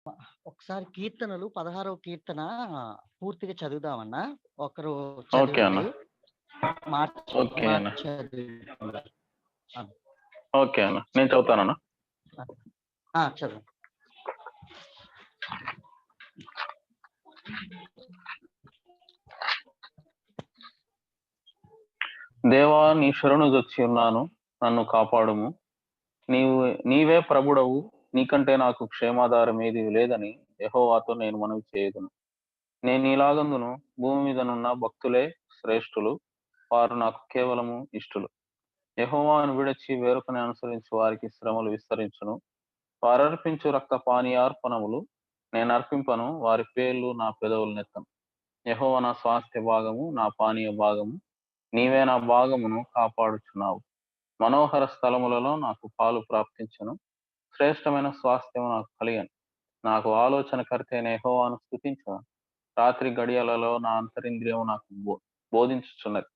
ఒకసారి కీర్తనలు 16వ కీర్తన పూర్తిగా చదువుదామన్నా. ఒకరు ఓకే అన్న. చదవండి. మార్చి ఓకే అన్న. మార్చి చదువుతున్నారు. ఓకే అన్న, నేను చదువుతానన్నా. చదవండి. దేవా, నీ శరణుజొచ్చి ఉన్నాను, నన్ను కాపాడుము. నీవే ప్రభుడవు, నీకంటే నాకు క్షేమాధారం ఏది లేదని యెహోవాతో నేను మనవి చేయుదును. నేను ఇలాగందును, భూమి మీదనున్న భక్తులే శ్రేష్ఠులు, వారు నాకు కేవలము ఇష్టలు. యెహోవాను విడచి వేరొకని అనుసరించి వారికి శ్రమలు విస్తరించును. వారర్పించు రక్త పానీయార్పణములు నేను అర్పింపను, వారి పేర్లు నా పెదవులు నెత్తను. యెహోవా నా స్వాస్థ్య భాగము, నా పానీయ భాగము, నీవే నా భాగమును కాపాడుచున్నావు. మనోహర స్థలములలో నాకు పాలు ప్రాప్తించను, శ్రేష్టమైన స్వాస్థ్యము నాకు కలిగను. నాకు ఆలోచన కర్తైన యెహోవాను స్తుతించను. రాత్రి గడియలలో నా అంతరింద్రియము నాకు బోధించుచున్నది.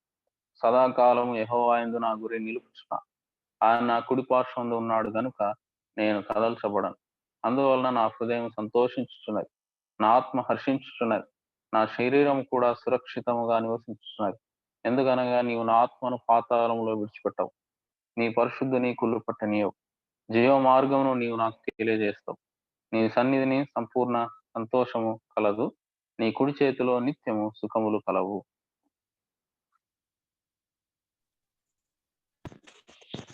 సదాకాలము యెహోవా యందు నా గురి నిలుపుచున్నా. ఆయన నా కుడి పార్శ్వందు ఉన్నాడు గనుక నేను కదల్చబడను. అందువలన నా హృదయం సంతోషించుచున్నది, నా ఆత్మ హర్షించుచున్నది, నా శరీరం కూడా సురక్షితముగా నివసించుచున్నది. ఎందుకనగా నీవు నా ఆత్మను పాతాళములో విడిచిపెట్టవు, నీ పరిశుద్ధుని కుళ్ళు పట్టనీయవు. జీవ మార్గమును నీవు నాకు తెలియజేస్తావు. నీ సన్నిధిని సంపూర్ణ సంతోషము కలదు, నీ కుడి చేతిలో నిత్యము సుఖములు కలవు.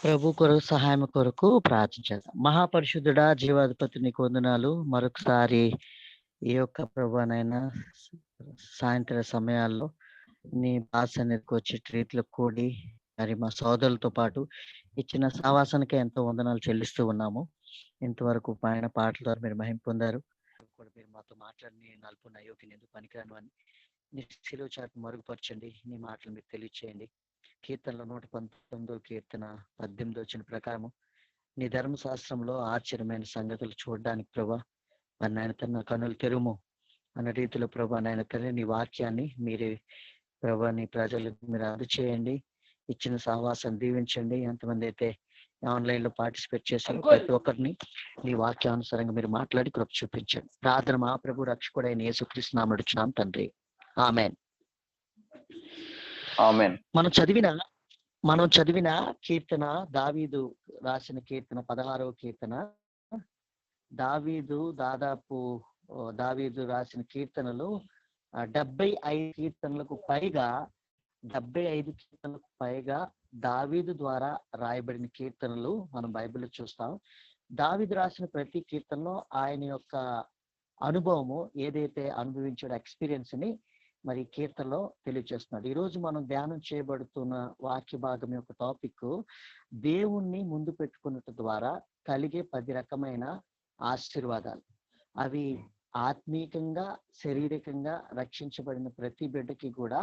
ప్రభు కొరకు సహాయం కొరకు ప్రార్థించారు. మహాపరిశుద్ధుడా, జీవాధిపతి నీకు వందనాలు. మరొకసారి ఈ యొక్క ప్రభునైనా సాయంత్రం సమయాల్లో నీ భాష అనేది వచ్చే రీతిలో కూడి మరి మా సోదరులతో పాటు ఇచ్చిన సావాసానికి ఎంతో వందనాలు చెల్లిస్తూ ఉన్నాము. ఇంతవరకు పైన పాటల ద్వారా మీరు మహిమ పొందారు. కూడా మీరు మాతో మాట్లాడి నలుపున్న అయోగ్యం ఎందుకు పనికిరాను అని నీ శిలువ చాటు మరుగుపరచండి. నీ మాటలు మీరు తెలియచేయండి. కీర్తనలో 119వ కీర్తన 18 వచ్చిన ప్రకారము నీ ధర్మశాస్త్రంలో ఆశ్చర్యమైన సంగతులు చూడడానికి ప్రభా మరి నాయన తన కన్నులు తెరుము అన్న రీతిలో ప్రభా నాయన తల్లి నీ వాక్యాన్ని మీరే ప్రభా నీ ప్రజలకు మీరు అందచేయండి. ఇచ్చిన సహవాసాన్ని దీవించండి. ఎంతమంది అయితే ఆన్లైన్ లో పార్టిసిపేట్ చేశారో ప్రతి ఒక్కరిని నీ వాక్యానుసారంగా మీరు మాట్లాడి కృప చూపించండి. ప్రార్థన మా ప్రభు రక్షకుడైన యేసుక్రీస్తు నామమున అడుగుచున్నాం తండ్రి, ఆమేన్. ఆమేన్. మనం చదివిన కీర్తన దావీదు రాసిన కీర్తన 16వ కీర్తన. దావీదు రాసిన కీర్తనలు 75 కీర్తనలకు పైగా దావీదు ద్వారా రాయబడిన కీర్తనలు మనం బైబిల్లో చూస్తాం. దావీదు రాసిన ప్రతి కీర్తనలో ఆయన యొక్క అనుభవము ఏదైతే అనుభవించాడో ఎక్స్పీరియన్స్ ని మరి కీర్తనలో తెలియజేస్తున్నాడు. ఈరోజు మనం ధ్యానం చేయబడుతున్న వాక్య భాగం యొక్క టాపిక్ దేవుణ్ణి ముందు పెట్టుకున్నట్టు ద్వారా కలిగే 10 రకమైన ఆశీర్వాదాలు. అవి ఆత్మీయంగా శారీరకంగా రక్షించబడిన ప్రతి బిడ్డకి కూడా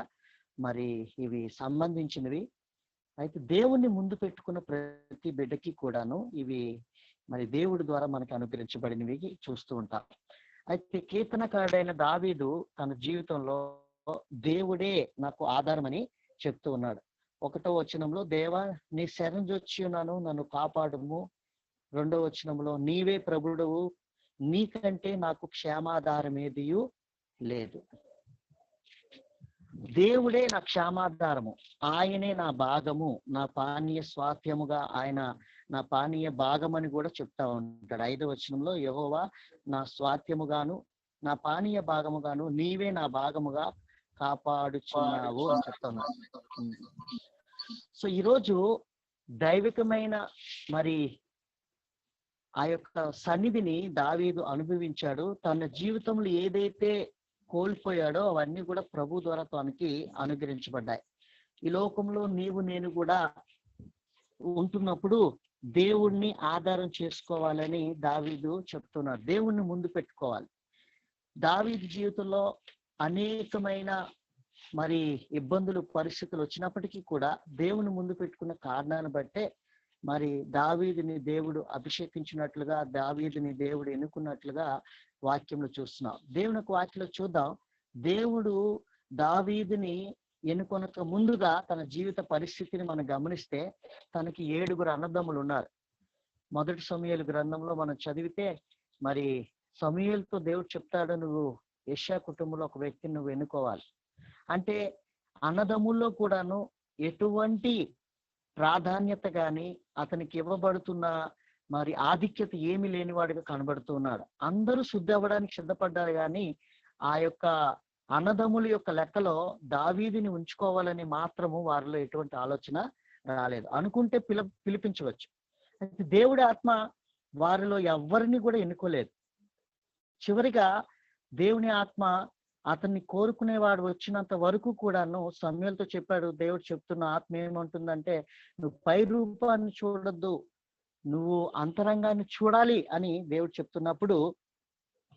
మరి ఇవి సంబంధించినవి. అయితే దేవుణ్ణి ముందు పెట్టుకున్న ప్రతి బిడ్డకి కూడాను ఇవి మరి దేవుడి ద్వారా మనకి అనుగ్రహించబడినవి చూస్తూ ఉంటాం. అయితే కీర్తనకారుడైన దావీదు తన జీవితంలో దేవుడే నాకు ఆధారం అని చెప్తూ ఉన్నాడు. 1వ వచనంలో దేవా నీ శరణుజొచ్చి ఉన్నాను, నన్ను కాపాడుము. 2వ వచనంలో నీవే ప్రభుడవు, నీకంటే నాకు క్షేమాధారం ఏదియు లేదు. దేవుడే నా క్షేమాధారము, ఆయనే నా భాగము, నా పానీయ స్వాస్థ్యముగా ఆయన నా పానీయ భాగమని కూడా చెప్తా ఉంటాడు. 5వ వచనంలో యెహోవా నా స్వాస్థ్యముగాను నా పానీయ భాగముగాను నీవే నా భాగముగా కాపాడుచున్నావు అని చెప్తున్నాడు. సో ఈరోజు దైవికమైన మరి ఆ యొక్క సన్నిధిని దావీదు అనుభవించాడు. తన జీవితంలో ఏదైతే కోల్పోయాడో అవన్నీ కూడా ప్రభు ద్వారా తనకి అనుగ్రహించబడ్డాయి. ఈ లోకంలో నీవు నేను కూడా ఉంటున్నప్పుడు దేవుణ్ణి ఆధారం చేసుకోవాలని దావీదు చెప్తున్నాడు. దేవుణ్ణి ముందు పెట్టుకోవాలి. దావీదు జీవితంలో అనేకమైన మరి ఇబ్బందులు పరిస్థితులు వచ్చినప్పటికీ కూడా దేవుని ముందు పెట్టుకున్న కారణాన్ని బట్టే మరి దావీదుని దేవుడు అభిషేకించినట్లుగా, దావీదుని దేవుడు ఎన్నుకున్నట్లుగా వాక్యంలో చూస్తున్నాం. దేవుని యొక్క వాక్యంలో చూద్దాం. దేవుడు దావీదుని ఎన్నుకొనక ముందుగా తన జీవిత పరిస్థితిని మనం గమనిస్తే తనకి 7 అన్నదమ్ములు ఉన్నారు. 1 సమూయేలు గ్రంథంలో మనం చదివితే మరి సమూయేలుతో దేవుడు చెప్తాడు, నువ్వు యెషయా కుటుంబంలో ఒక వ్యక్తిని నువ్వు ఎన్నుకోవాలి. అంటే అన్నదమ్ముల్లో కూడాను ఎటువంటి ప్రాధాన్యత కానీ అతనికి ఇవ్వబడుతున్న మరి ఆధిక్యత ఏమీ లేనివాడిగా కనబడుతున్నాడు. అందరూ శుద్ధి అవ్వడానికి సిద్ధపడ్డారు, కానీ ఆ యొక్క అన్నదమ్ముల యొక్క లెక్కలో దావీదుని ఉంచుకోవాలని మాత్రము వారిలో ఎటువంటి ఆలోచన రాలేదు. అనుకుంటే పిలిపించవచ్చు. అయితే దేవుడి ఆత్మ వారిలో ఎవరిని కూడా ఎన్నుకోలేదు. చివరిగా దేవుని ఆత్మ అతన్ని కోరుకునేవాడు వచ్చినంత వరకు కూడాను సమూయేలుతో చెప్పాడు. దేవుడు చెప్తున్న ఆత్మ ఏమంటుందంటే, నువ్వు పై రూపాన్ని చూడొద్దు, నువ్వు అంతరంగాన్ని చూడాలి అని దేవుడు చెప్తున్నప్పుడు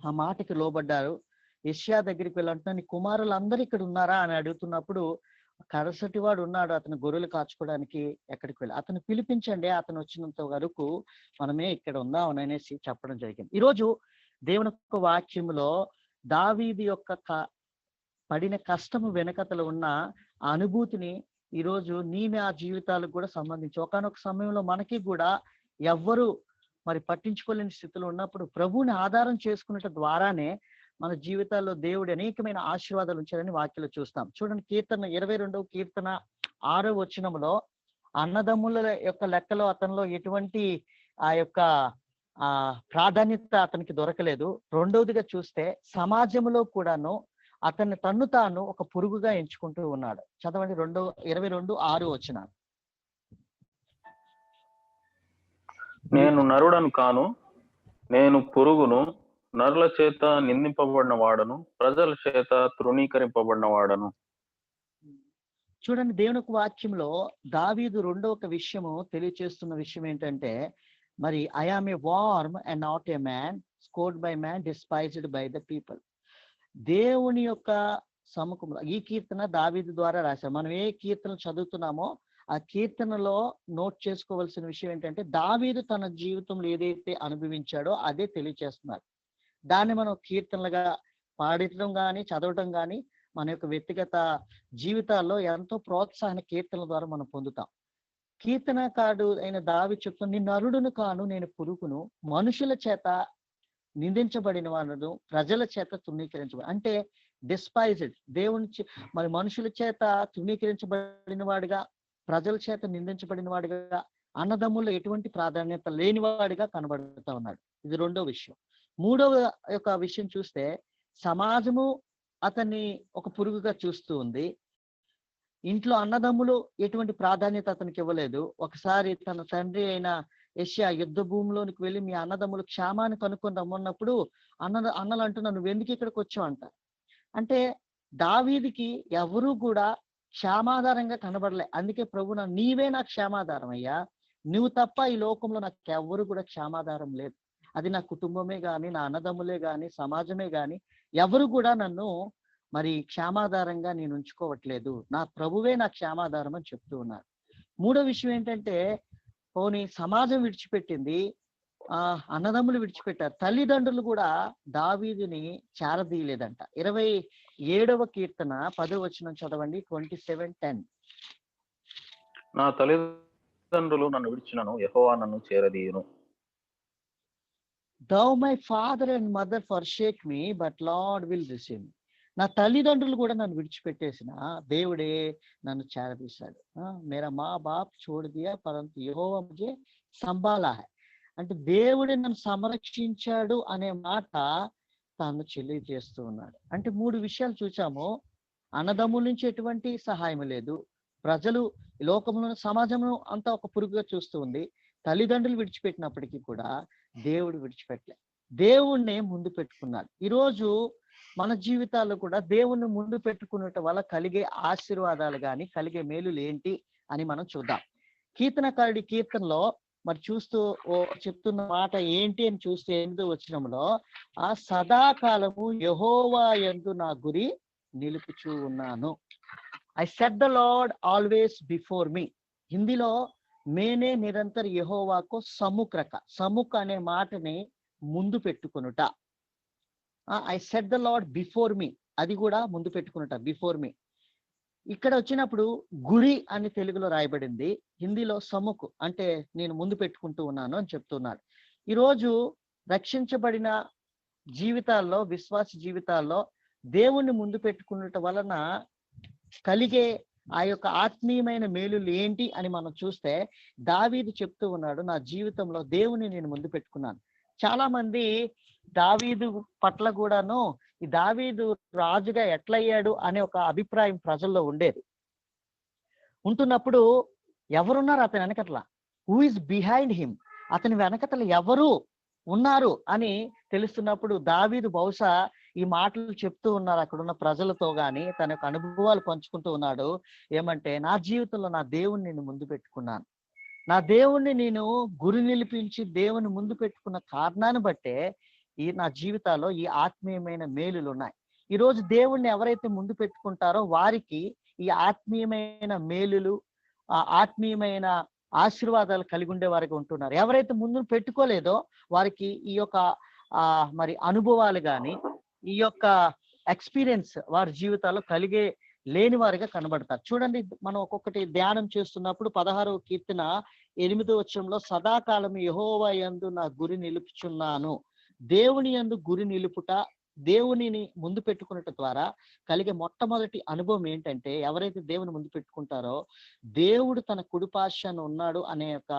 ఆ మాటకి లోబడ్డారు. యెషయా దగ్గరికి వెళ్ళంటున్నా, నీ కుమారులు అందరూ ఇక్కడ ఉన్నారా అని అడుగుతున్నప్పుడు, కరసటి వాడు ఉన్నాడు, అతను గొర్రెలు కాచుకోవడానికి ఎక్కడికి వెళ్ళి, అతను పిలిపించండి, అతను వచ్చినంత వరకు మనమే ఇక్కడ ఉందాం అనేసి చెప్పడం జరిగింది. ఈరోజు దేవుని యొక్క వాక్యంలో దావీదు యొక్క పడిన కష్టము వెనకతలు ఉన్న ఆ అనుభూతిని ఈరోజు ఆ జీవితాలకు కూడా సంబంధించి ఒకానొక సమయంలో మనకి కూడా ఎవ్వరు మరి పట్టించుకోలేని స్థితిలో ఉన్నప్పుడు ప్రభువుని ఆధారం చేసుకున్నట ద్వారానే మన జీవితాల్లో దేవుడు అనేకమైన ఆశీర్వాదాలు ఉంచారని వాక్యలో చూస్తాం. చూడండి, కీర్తన 22వ కీర్తన 6వ వచనంలో అన్నదమ్ముల యొక్క లెక్కలో అతనిలో ఎటువంటి ఆ యొక్క ప్రాధాన్యత అతనికి దొరకలేదు. రెండవదిగా చూస్తే సమాజంలో కూడాను అతన్ని తన్ను తాను ఒక పురుగుగా ఎంచుకుంటూ ఉన్నాడు. చదవండి 22:6 వచనాలు. నేను నరుడను కాను, నేను పురుగును, నరుల చేత నిందింపబడిన వాడను, ప్రజల చేత తృణీకరింపబడిన వాడను. చూడండి, దేవుని వాక్యంలో దావీదు రెండవ విషయము తెలియచేస్తున్న విషయం ఏంటంటే, మరి I am a worm and not a man, scorned by man, despised by the people. దేవుని యొక్క సముఖంలో ఈ కీర్తన దావీదు ద్వారా రాశారు. మనం ఏ కీర్తన చదువుతున్నామో ఆ కీర్తనలో నోట్ చేసుకోవాల్సిన విషయం ఏంటంటే, దావీదు తన జీవితంలో ఏదైతే అనుభవించాడో అదే తెలియచేస్తున్నారు. దాన్ని మనం కీర్తనలుగా పాడటం కానీ చదవటం కానీ మన యొక్క వ్యక్తిగత జీవితాల్లో ఎంతో ప్రోత్సాహన కీర్తనల ద్వారా మనం పొందుతాం. కీర్తనకారుడు అయిన దావీదు చెప్తున్న, నేను నరుడును కాను, నేను పురుగును, మనుషుల చేత నిందించబడిన వాడు, ప్రజల చేత తృణీకరించబడి, అంటే డిస్పైజ్డ్, దేవుని మరి మనుషుల చేత తృణీకరించబడిన వాడిగా, ప్రజల చేత నిందించబడిన వాడిగా, అన్నదమ్ముల్లో ఎటువంటి ప్రాధాన్యత లేనివాడిగా కనబడుతూ ఉన్నాడు. ఇది రెండో విషయం. మూడవ యొక్క విషయం చూస్తే సమాజము అతన్ని ఒక పురుగుగా చూస్తూ ఉంది. ఇంట్లో అన్నదమ్ములు ఎటువంటి ప్రాధాన్యత అతనికి ఇవ్వలేదు. ఒకసారి తన తండ్రి అయిన యెషయా యుద్ధ భూమిలోనికి వెళ్ళి మీ అన్నదమ్ములు క్షేమాన్ని కనుక్కొని రమ్మన్నప్పుడు అన్నలు అంటున్నా, నువ్వు ఎందుకు ఇక్కడికి వచ్చావు అంట. అంటే దావీదుకి ఎవరూ కూడా క్షేమాధారంగా కనబడలే. అందుకే ప్రభు, నీవే నాకు క్షేమాధారం అయ్యా, నువ్వు తప్ప ఈ లోకంలో నాకు ఎవరు కూడా క్షేమాధారం లేదు. అది నా కుటుంబమే గాని, నా అన్నదమ్ములే గాని, సమాజమే గాని, ఎవరు కూడా నన్ను మరి క్షేమాధారంగా నేను ఉంచుకోవట్లేదు, నా ప్రభువే నా క్షేమాధారం అని చెప్తూ ఉన్నారు. మూడో విషయం ఏంటంటే, పోనీ సమాజం విడిచిపెట్టింది, అన్నదమ్ములు విడిచిపెట్టారు, తల్లిదండ్రులు కూడా దావీదుని చేరదీయలేదంట. 27వ కీర్తన 10వ వచనం చదవండి. 27:10. నా తల్లిదండ్రులు నన్ను విడిచినను, యెహోవా నన్ను చేరదీయును. Thou my father and mother forsake me, but Lord will receive me. నా తల్లిదండ్రులు కూడా నన్ను విడిచిపెట్టేసిన దేవుడే నన్ను చేరదీశాడు. మేరా మా బాప్ छोड़ दिया परंतु యెహోవా ముझे సంభాలా హై. అంటే దేవుడే నన్ను సంరక్షించాడు అనే మాట తాను తెలియజేస్తూ ఉన్నాడు. అంటే మూడు విషయాలు చూసాము. అన్నదమ్ముల నుంచి ఎటువంటి సహాయం లేదు, ప్రజలు లోకంలో సమాజంలో అంతా ఒక పురుగుగా చూస్తూ ఉంది, తల్లిదండ్రులు విడిచిపెట్టినప్పటికీ కూడా దేవుడు విడిచిపెట్టలే, దేవుణ్ణే ముందు పెట్టుకున్నాడు. ఈరోజు మన జీవితాల్లో కూడా దేవుణ్ణి ముందు పెట్టుకున్నట వల్ల కలిగే ఆశీర్వాదాలు కానీ కలిగే మేలులు ఏంటి అని మనం చూద్దాం. కీర్తనకారుడి కీర్తనలో మరి చూస్తూ చెప్తున్న మాట ఏంటి అని చూస్తే 8వ వచనంలో, ఆ సదాకాలము యెహోవా యందు నా గురి నిలుపుచూ ఉన్నాను. I set the Lord always before me. హిందీలో మేనే నిరంతర యెహోవాకు సముఖ అనే మాటని ముందు పెట్టుకునుట. I set the Lord before me, అది కూడా ముందు పెట్టుకునుట, బిఫోర్ మీ. ఇక్కడ వచ్చినప్పుడు గురి అని తెలుగులో రాయబడింది, హిందీలో సముఖ్ అంటే నేను ముందు పెట్టుకుంటూ ఉన్నాను అని చెప్తున్నాడు. ఈరోజు రక్షించబడిన జీవితాల్లో, విశ్వాస జీవితాల్లో దేవుణ్ణి ముందు పెట్టుకున్నట వలన కలిగే ఆ యొక్క ఆత్మీయమైన మేలులు ఏంటి అని మనం చూస్తే, దావీదు చెప్తూ ఉన్నాడు, నా జీవితంలో దేవుని నేను ముందు పెట్టుకున్నాను. చాలా మంది దావీదు పట్ల కూడాను ఈ దావీదు రాజుగా ఎట్లయ్యాడు అనే ఒక అభిప్రాయం ప్రజల్లో ఉండేది. ఉంటున్నప్పుడు ఎవరున్నారు అతని వెనకట్ల, హూ ఇస్ బిహైండ్ హిమ్, అతని వెనకతలు ఎవరు ఉన్నారు అని తెలుస్తున్నప్పుడు దావీదు బహుశా ఈ మాటలు చెప్తూ ఉన్నారు అక్కడ ఉన్న ప్రజలతో గాని, తన యొక్క అనుభవాలు పంచుకుంటూ ఉన్నాడు. ఏమంటే, నా జీవితంలో నా దేవుణ్ణి నేను ముందు పెట్టుకున్నాను. నా దేవుణ్ణి నేను గురి నిలిపించి దేవుని ముందు పెట్టుకున్న కారణాన్ని బట్టే నా జీవితాల్లో ఈ ఆత్మీయమైన మేలులు ఉన్నాయి. ఈరోజు దేవుణ్ణి ఎవరైతే ముందు పెట్టుకుంటారో వారికి ఈ ఆత్మీయమైన మేలులు, ఆత్మీయమైన ఆశీర్వాదాలు కలిగి ఉండే వారికి ఉంటున్నారు. ఎవరైతే ముందు పెట్టుకోలేదో వారికి ఈ యొక్క మరి అనుభవాలు కానీ, ఈ యొక్క ఎక్స్పీరియన్స్ వారి జీవితాల్లో కలిగే లేని వారిగా కనబడతారు. చూడండి, మనం ఒక్కొక్కటి ధ్యానం చేస్తున్నప్పుడు 16వ కీర్తన 8వ వచనంలో, సదాకాలం యెహోవా యందు నా గురి నిలుపుచున్నాను. దేవుని యందు గురి నిలుపుట, దేవునిని ముందు పెట్టుకున్నట ద్వారా కలిగే మొట్టమొదటి అనుభవం ఏంటంటే, ఎవరైతే దేవుని ముందు పెట్టుకుంటారో దేవుడు తన కుడిపార్శ్వాన ఉన్నాడు అనే ఒక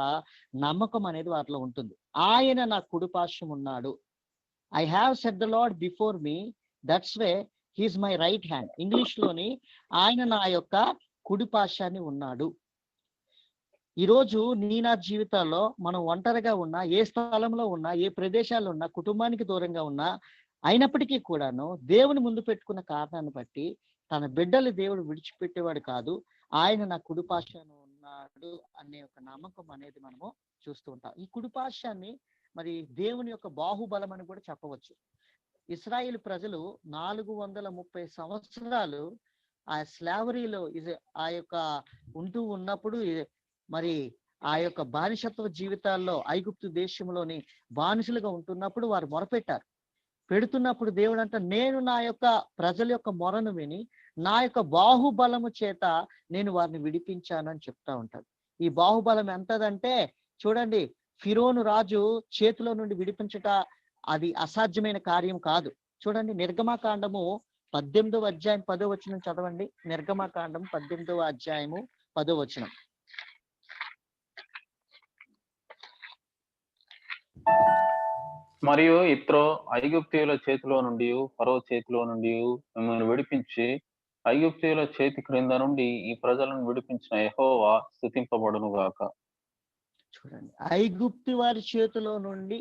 నమ్మకం అనేది వారిలో ఉంటుంది. ఆయన నా కుడిపార్శ్వం ఉన్నాడు. I have set the Lord before me, that's way he's my right hand. English లోని ఆయన నా యొక్క కుడిపార్శ్వాన్ని ఉన్నాడు. ఈరోజు నా జీవితాల్లో మనం ఒంటరిగా ఉన్నా, ఏ స్థలంలో ఉన్నా, ఏ ప్రదేశాల్లో ఉన్నా, కుటుంబానికి దూరంగా ఉన్నా, అయినప్పటికీ కూడాను దేవుని ముందు పెట్టుకున్న కారణాన్ని బట్టి తన బిడ్డలు దేవుడు విడిచిపెట్టేవాడు కాదు. ఆయన నా కుడిపార్శ్వాన ఉన్నాడు అనే ఒక నమ్మకం అనేది మనము చూస్తూ ఉంటాం. ఈ కుడిపార్శ్వాన్ని మరి దేవుని యొక్క బాహుబలం అని కూడా చెప్పవచ్చు. ఇశ్రాయేలు ప్రజలు 430 సంవత్సరాలు ఆ స్లావరీలో ఆ యొక్క ఉంటూ ఉన్నప్పుడు, మరి ఆ యొక్క బానిసత్వ జీవితాల్లో ఐగుప్తు దేశంలోని బానిసలుగా ఉంటున్నప్పుడు వారు మొరపెట్టారు. పెడుతున్నప్పుడు దేవుడు అంట, నేను నా యొక్క ప్రజల యొక్క మొరను విని నా యొక్క బాహుబలము చేత నేను వారిని విడిపించానని చెప్తా ఉంటాడు. ఈ బాహుబలం ఎంతదంటే చూడండి, ఫిరోను రాజు చేతిలో నుండి విడిపించట అది అసాధ్యమైన కార్యం కాదు. చూడండి, నిర్గమకాండము 18వ అధ్యాయం 10వ వచనం చదవండి. నిర్గమకాండం 18వ అధ్యాయము 10వ వచనం. మరియు ఇత్రో ఐగుప్తీయుల చేతిలో నుండి, ఫరో చేతిలో నుండి మిమ్మల్ని విడిపించి ఐగుప్తీయుల చేతి క్రింద నుండి ఈ ప్రజలను విడిపించిన యెహోవా స్తుతింపబడును గాక. చూడండి, ఐగుప్తు వారి చేతిలో నుండి,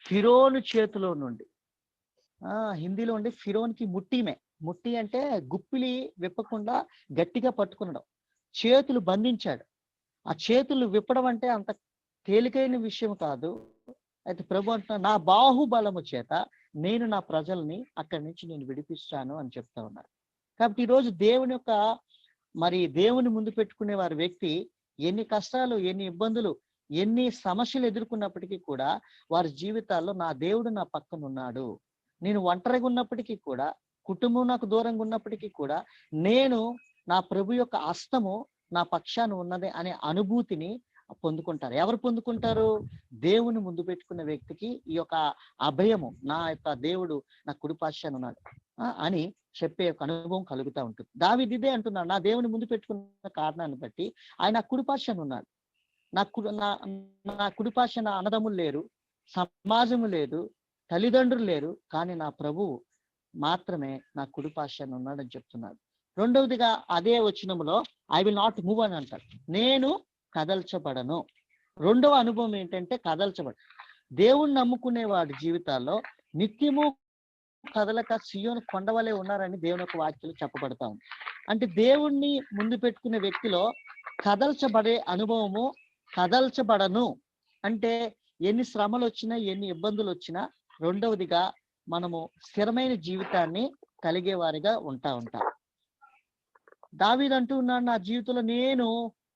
ఫిరోను చేతిలో నుండి, హిందీలో ఉండి ఫిరోన్కి ముట్టి అంటే గుప్పిలి విప్పకుండా గట్టిగా పట్టుకునడం, చేతులు బంధించాడు. ఆ చేతులు విప్పడం అంటే అంత తేలికైన విషయం కాదు. అయితే ప్రభు అంటున్నా, నా బాహుబలము చేత నేను నా ప్రజల్ని అక్కడి నుంచి నేను విడిపిస్తాను అని చెప్తా ఉన్నారు. కాబట్టి ఈరోజు దేవుని యొక్క మరి దేవుని ముందు పెట్టుకునే వారి వ్యక్తి ఎన్ని కష్టాలు, ఎన్ని ఇబ్బందులు, ఎన్ని సమస్యలు ఎదుర్కొన్నప్పటికీ కూడా వారి జీవితాల్లో నా దేవుడు నా పక్కన ఉన్నాడు, నేను ఒంటరిగా ఉన్నప్పటికీ కూడా, కుటుంబం నాకు దూరంగా ఉన్నప్పటికీ కూడా నేను నా ప్రభు యొక్క హస్తము నా పక్షాన ఉన్నది అనే అనుభూతిని పొందుకుంటారు. ఎవరు పొందుకుంటారు? దేవుని ముందు పెట్టుకున్న వ్యక్తికి ఈ యొక్క అభయము, నా యొక్క దేవుడు నా కుడిపార్శ్వాన ఉన్నాడు అని చెప్పే ఒక అనుభవం కలుగుతూ ఉంటుంది. దావీదు ఇదే అంటున్నాడు, నా దేవుని ముందు పెట్టుకున్న కారణాన్ని బట్టి ఆయన కుడిపార్శ్వాన ఉన్నాడు. నా కుడిపార్శ్వాన అన్నదమ్ములు లేరు, సమాజము లేదు, తల్లిదండ్రులు లేరు, కానీ నా ప్రభువు మాత్రమే నా కుడిపార్శ్వాన ఉన్నాడని చెప్తున్నాడు. రెండవదిగా అదే వచనములో ఐ విల్ నాట్ మూవ్ అని అంటాడు, నేను కదల్చబడను. రెండవ అనుభవం ఏంటంటే కదల్చబడ. దేవుణ్ణి నమ్ముకునే వాడి జీవితాల్లో నిత్యము కదలక సియోను కొండవలే ఉన్నారని దేవుని యొక్క వాక్యాలు చెప్పబడతా ఉంది. అంటే దేవుణ్ణి ముందు పెట్టుకునే వ్యక్తిలో కదల్చబడే అనుభవము, కదల్చబడను అంటే ఎన్ని శ్రమలు వచ్చినా, ఎన్ని ఇబ్బందులు వచ్చినా, రెండవదిగా మనము స్థిరమైన జీవితాన్ని కలిగే వారిగా ఉంటాం. దావీదు అంటూ ఉన్నాడు, నా జీవితంలో నేను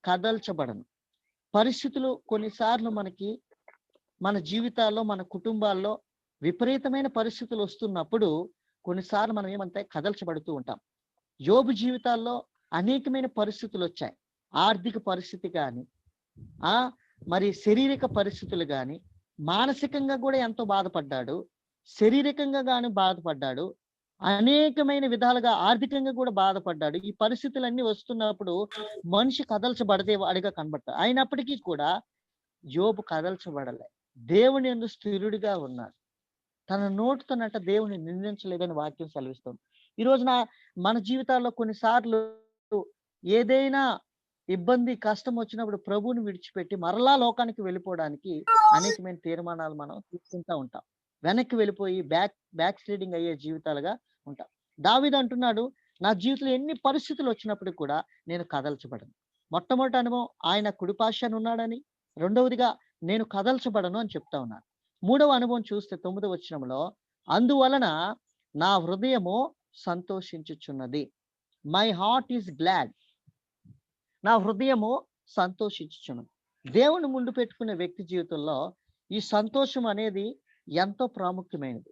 కదల్చబడను. పరిస్థితులు కొన్నిసార్లు మన జీవితాల్లో, మన కుటుంబాల్లో విపరీతమైన పరిస్థితులు వస్తున్నప్పుడు కొన్నిసార్లు మనం ఏమంటే కదల్చబడుతూ ఉంటాం. యోబు జీవితాల్లో అనేకమైన పరిస్థితులు వచ్చాయి. ఆర్థిక పరిస్థితి కానీ, మరి శారీరక పరిస్థితులు కానీ, మానసికంగా కూడా ఎంతో బాధపడ్డాడు. శారీరకంగా గాని బాధపడ్డాడు, అనేకమైన విధాలుగా ఆర్థికంగా కూడా బాధపడ్డాడు. ఈ పరిస్థితులన్నీ వస్తున్నప్పుడు మనిషి కదల్చబడితే వాడిగా కనబడతాడు. అయినప్పటికీ కూడా యోబు కదల్చబడలే. దేవుని యందు స్థిరుడిగా ఉన్నాడు. తన నోటితోనట దేవుని నిందించలేదని వాక్యం సెలవిస్తుంది. ఈ రోజున మన జీవితాల్లో కొన్నిసార్లు ఏదైనా ఇబ్బంది, కష్టం వచ్చినప్పుడు ప్రభువుని విడిచిపెట్టి మరలా లోకానికి వెళ్ళిపోవడానికి అనేకమైన తీర్మానాలు మనం తీసుకుంటా ఉంటాం. వెనక్కి వెళ్ళిపోయి బ్యాక్ స్లైడింగ్ అయ్యే జీవితాలుగా ఉంటాం. దావీదు అంటున్నాడు, నా జీవితంలో ఎన్ని పరిస్థితులు వచ్చినప్పుడు కూడా నేను కదల్చబడను. మొట్టమొదటి అనుభవం ఆయన కుడిపార్శ్వాన ఉన్నాడని, రెండవదిగా నేను కదల్చబడను అని చెప్తా ఉన్నాను. మూడవ అనుభవం చూస్తే 9వ వచనంలో, అందువలన నా హృదయము సంతోషించుచున్నది. My heart is glad. నా హృదయము సంతోషించుచున్నది. దేవుని ముందు పెట్టుకునే వ్యక్తి జీవితంలో ఈ సంతోషం అనేది ఎంతో ప్రాముఖ్యమైనది.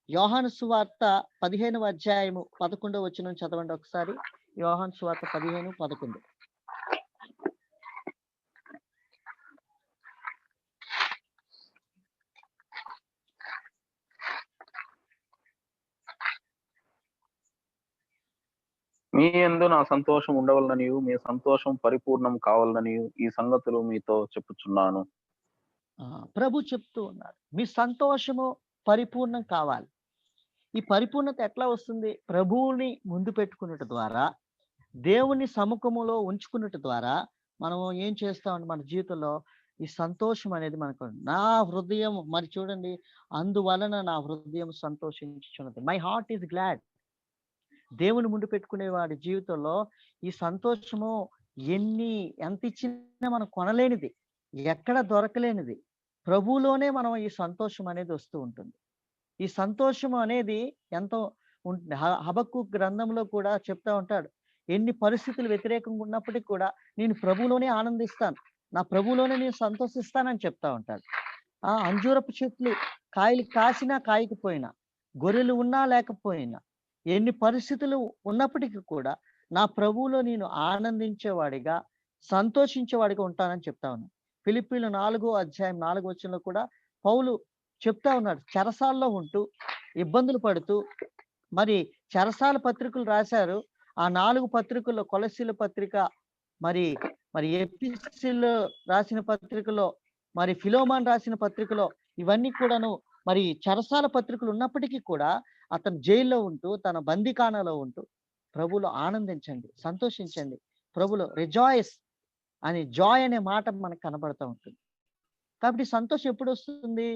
యోహాను సువార్త 15వ అధ్యాయము 11వ వచనం చదవండి ఒకసారి. యోహాను సువార్త 15:11. మీ యందు నా సంతోషం ఉండవలననియు మీ సంతోషం పరిపూర్ణం కావాలననియు ఈ సంగతులు మీతో చెప్పుచున్నాను. ప్రభు చెప్తూ ఉన్నారు, మీ సంతోషము పరిపూర్ణం కావాలి. ఈ పరిపూర్ణత ఎట్లా వస్తుంది? ప్రభువుని ముందు పెట్టుకున్నట్టు ద్వారా, దేవుని సముఖములో ఉంచుకున్నట్టు ద్వారా మనం ఏం చేస్తామంటే మన జీవితంలో ఈ సంతోషం అనేది మనకు నా హృదయం మరి చూడండి, అందువలన నా హృదయం సంతోషించుచున్నది. My heart is glad. దేవుని ముందు పెట్టుకునే వాడి జీవితంలో ఈ సంతోషము ఎంత ఇచ్చినా మనం కొనలేనిది, ఎక్కడ దొరకలేనిది. ప్రభువులోనే మనం ఈ సంతోషం అనేది వస్తూ ఉంటుంది. ఈ సంతోషం అనేది ఎంతో ఉంటుంది. హబక్కు గ్రంథంలో కూడా చెప్తా ఉంటాడు, ఎన్ని పరిస్థితులు వ్యతిరేకంగా ఉన్నప్పటికీ కూడా నేను ప్రభువులోనే ఆనందిస్తాను, నా ప్రభువులోనే నేను సంతోషిస్తానని చెప్తా ఉంటాడు. అంజూరపు చెట్లు కాయలు కాసినా కాయకపోయినా, గొర్రెలు ఉన్నా లేకపోయినా, ఎన్ని పరిస్థితులు ఉన్నప్పటికీ కూడా నా ప్రభువులో నేను ఆనందించేవాడిగా, సంతోషించేవాడిగా ఉంటానని చెప్తా ఉన్నాను. ఫిలిప్పీలు 4వ అధ్యాయం 4వ వచనంలో కూడా పౌలు చెప్తా ఉన్నాడు, చెరసాల్లో ఉంటూ ఇబ్బందులు పడుతూ, మరి చెరసాల పత్రికలు రాశారు. ఆ 4 పత్రికల్లో కొలస్సీల పత్రిక, మరి ఎపిసిల్ రాసిన పత్రికలో, మరి ఫిలోమాన్ రాసిన పత్రికలో, ఇవన్నీ కూడాను మరి చెరసాల పత్రికలు ఉన్నప్పటికీ కూడా అతను జైల్లో ఉంటూ, తన బందీఖానాలో ఉంటూ ప్రభువులో ఆనందించండి, సంతోషించండి, ప్రభులో రిజాయిస్ అని, జాయ్ అనే మాట మనకు కనబడుతూ ఉంటుంది. కాబట్టి సంతోషం ఎప్పుడు వస్తుంది?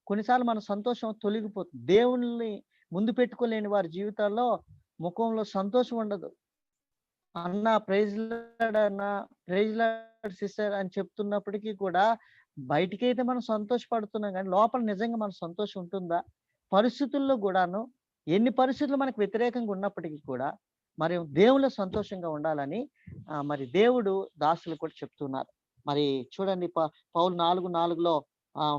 కొన్నిసార్లు మన సంతోషం తొలగిపోతుంది. దేవుణ్ణి ముందు పెట్టుకోలేని వారి జీవితాల్లో ముఖంలో సంతోషం ఉండదు. అన్న ప్రైజ్ లార్డ్ అన్న, ప్రైజ్ లార్డ్ సిస్టర్ అని చెప్తున్నప్పటికీ కూడా బయటికైతే మనం సంతోషపడుతున్నాం, కానీ లోపల నిజంగా మన సంతోషం ఉంటుందా? పరిస్థితుల్లో కూడాను, ఎన్ని పరిస్థితులు మనకు వ్యతిరేకంగా ఉన్నప్పటికీ కూడా మరి దేవుళ్ళ సంతోషంగా ఉండాలని మరి దేవుడు దాసులు కూడా చెప్తున్నారు. మరి చూడండి, పౌలు 4:4లో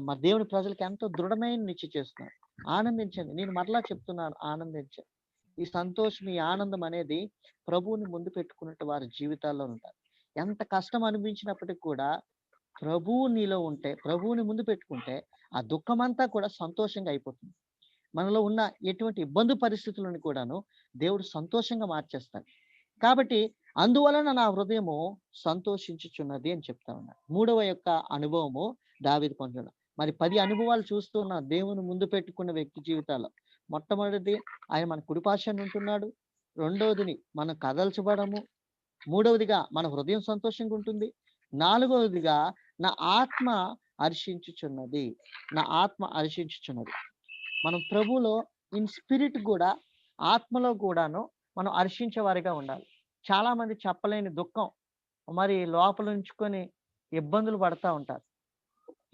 మరి దేవుని ప్రజలకు ఎంతో దృఢమైన నిశ్చయ చేస్తున్నారు. ఆనందించండి, నేను మరలా చెప్తున్నాను, ఆనందించండి. ఈ సంతోషం, ఈ ఆనందం అనేది ప్రభువుని ముందు పెట్టుకున్నట్టు వారి జీవితాల్లో ఉంటారు. ఎంత కష్టం అనిపించినప్పటికీ కూడా ప్రభువు నీలో ఉంటే, ప్రభువుని ముందు పెట్టుకుంటే ఆ దుఃఖమంతా కూడా సంతోషంగా అయిపోతుంది. మనలో ఉన్న ఎటువంటి ఇబ్బంది పరిస్థితులను కూడాను దేవుడు సంతోషంగా మార్చేస్తాడు. కాబట్టి అందువలన నా హృదయము సంతోషించుచున్నది అని చెప్తా ఉన్నాడు. 3వ యొక్క అనుభవము దావీదు పొందుతున్నాడు. మరి 10 అనుభవాలు చూస్తున్న దేవుని ముందు పెట్టుకున్న వ్యక్తి జీవితాల్లో, మొట్టమొదటిది ఆయన మన కుడిపార్శ్వాన ఉంటున్నాడు. రెండవదిని మనం కదల్చబడము. మూడవదిగా మన హృదయం సంతోషంగా ఉంటుంది. 4వదిగా నా ఆత్మ హర్షించుచున్నది. నా ఆత్మ హర్షించుచున్నది. మనం ప్రభువులో ఇన్ స్పిరిట్ కూడా, ఆత్మలో కూడాను మనం హర్షించే వారిగా ఉండాలి. చాలా మంది చెప్పలేని దుఃఖం మరి లోపల ఉంచుకొని ఇబ్బందులు పడతా ఉంటారు.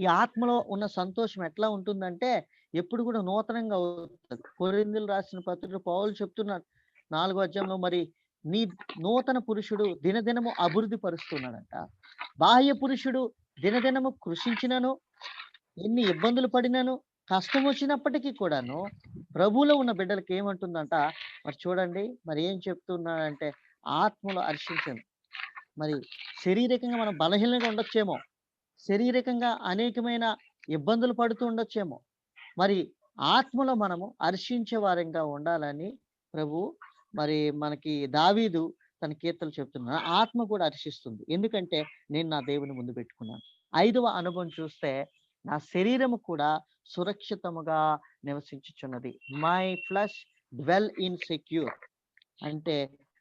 ఈ ఆత్మలో ఉన్న సంతోషం ఎట్లా ఉంటుందంటే ఎప్పుడు కూడా నూతనంగా అవుతుంది. కొరింథీయులు రాసిన పత్రికలో పౌలు చెప్తున్నాడు 4వ అధ్యాయంలో, మరి నీ నూతన పురుషుడు దినదినము అభివృద్ధి పరుస్తున్నాడంట. బాహ్య పురుషుడు దినదినము కృషించినను, ఎన్ని ఇబ్బందులు పడినను, కష్టం వచ్చినప్పటికీ కూడాను ప్రభువులో ఉన్న బిడ్డలకి ఏమంటుందంట, మరి చూడండి, మరి ఏం చెప్తున్నాడంటే ఆత్మలో హర్షించండి. మరి శారీరకంగా మనం బలహీనంగా ఉండొచ్చేమో, శారీరకంగా అనేకమైన ఇబ్బందులు పడుతూ ఉండొచ్చేమో, మరి ఆత్మలో మనము హర్షించే వారంగా ఉండాలని ప్రభు మరి మనకి దావీదు తన కీర్తనలు చెప్తున్నాడు. ఆత్మ కూడా హర్షిస్తుంది. ఎందుకంటే నేను నా దేవుని ముందు పెట్టుకున్నాను. 5వ అనుభవం చూస్తే నా శరీరము కూడా సురక్షితముగా నివసించుచున్నది. My flesh dwell in secure. అంటే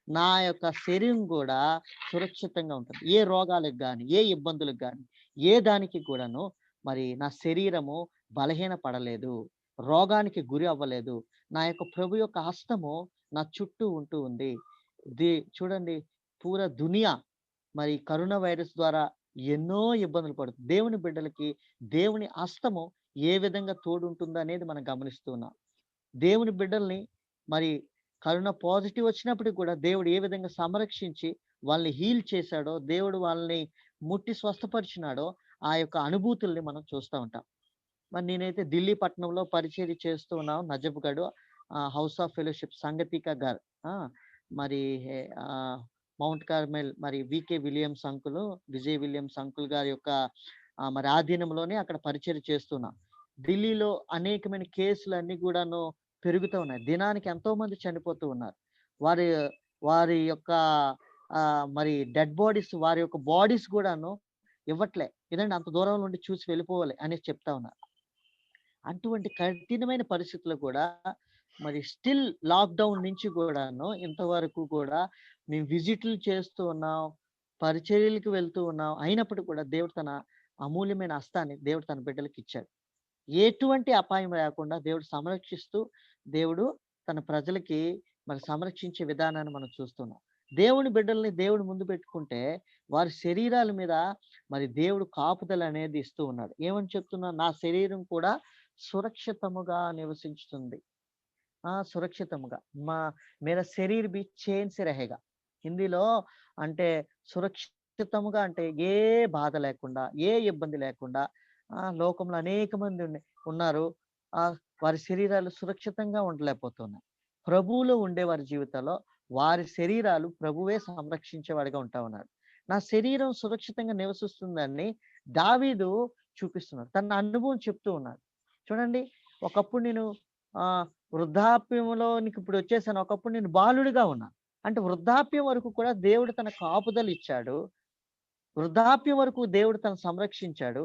నా యొక్క శరీరం కూడా సురక్షితంగా ఉంటుంది. ఏ రోగాలకు కానీ, ఏ ఇబ్బందులకు కానీ, ఏ దానికి కూడాను మరి నా శరీరము బలహీన పడలేదు, రోగానికి గురి అవ్వలేదు. నా యొక్క ప్రభు యొక్క హస్తము నా చుట్టూ ఉంటూ ఉంది. చూడండి, పూరా దునియా మరి కరోనా వైరస్ ద్వారా ఎన్నో ఇబ్బందులు పడుతుంది. దేవుని బిడ్డలకి దేవుని హస్తము ఏ విధంగా తోడుంటుందో అనేది మనం గమనిస్తూ ఉన్నాం. దేవుని బిడ్డల్ని మరి కరోనా పాజిటివ్ వచ్చినప్పటికి కూడా దేవుడు ఏ విధంగా సంరక్షించి వాళ్ళని హీల్ చేశాడో, దేవుడు వాళ్ళని ముట్టి స్వస్థపరిచినాడో ఆ యొక్క అనుభూతుల్ని మనం చూస్తూ ఉంటాం. మరి నేనైతే ఢిల్లీ పట్టణంలో పరిచర్య చేస్తూ ఉన్నాం. నజఫ్గఢ్ హౌస్ ఆఫ్ ఫెలోషిప్ సంగతిక గారు, మరి మౌంట్ కార్మెల్ మరి VK Williams uncle, Vijay Williams uncle గారి యొక్క మరి ఆధీనంలోనే అక్కడ పరిచర్య చేస్తున్నాం. ఢిల్లీలో అనేకమైన కేసులు అన్ని కూడాను పెరుగుతూ ఉన్నాయి. దినానికి ఎంతో మంది చనిపోతూ ఉన్నారు. వారి యొక్క మరి డెడ్ బాడీస్, వారి యొక్క బాడీస్ కూడాను ఇవ్వట్లే. ఏదంటే అంత దూరం నుండి చూసి వెళ్ళిపోవాలి అనేసి చెప్తా ఉన్నారు. అటువంటి కఠినమైన పరిస్థితులు కూడా మరి స్టిల్ లాక్డౌన్ నుంచి కూడాను ఇంతవరకు కూడా మేము విజిట్లు చేస్తూ ఉన్నాం, పరిచర్యలకు వెళ్తూ ఉన్నాం. అయినప్పటికీ కూడా దేవుడు తన అమూల్యమైన హస్తాన్ని దేవుడు తన బిడ్డలకు ఇచ్చాడు. ఎటువంటి అపాయం లేకుండా దేవుడు సంరక్షిస్తూ, దేవుడు తన ప్రజలకి మరి సంరక్షించే విధానాన్ని మనం చూస్తున్నాం. దేవుని బిడ్డల్ని దేవుడు ముందు పెట్టుకుంటే వారి శరీరాల మీద మరి దేవుడు కాపుదల అనేది ఇస్తూ ఉన్నాడు. ఏమని చెప్తున్నా? నా శరీరం కూడా సురక్షితముగా నివసించుతుంది. సురక్షితముగా మేరా శరీర్ బి చైన్ సే రహేగా. హిందీలో అంటే సురక్షితముగా అంటే ఏ బాధ లేకుండా, ఏ ఇబ్బంది లేకుండా లోకంలో అనేక మంది ఉన్నారు. వారి శరీరాలు సురక్షితంగా ఉండలేకపోతున్నాయి. ప్రభువులో ఉండే వారి జీవితంలో వారి శరీరాలు ప్రభువే సంరక్షించేవాడిగా ఉంటా ఉన్నాడు. నా శరీరం సురక్షితంగా నివసిస్తుందని దావీదు చూపిస్తున్నాడు. తన అనుభవం చెప్తూ ఉన్నాడు. చూడండి, ఒకప్పుడు నేను వృద్ధాప్యంలో నీకు ఇప్పుడు వచ్చేసాను. ఒకప్పుడు నేను బాలుడిగా ఉన్నా. అంటే వృద్ధాప్యం వరకు కూడా దేవుడు తన కాపుదలు ఇచ్చాడు. వృద్ధాప్యం వరకు దేవుడు తను సంరక్షించాడు.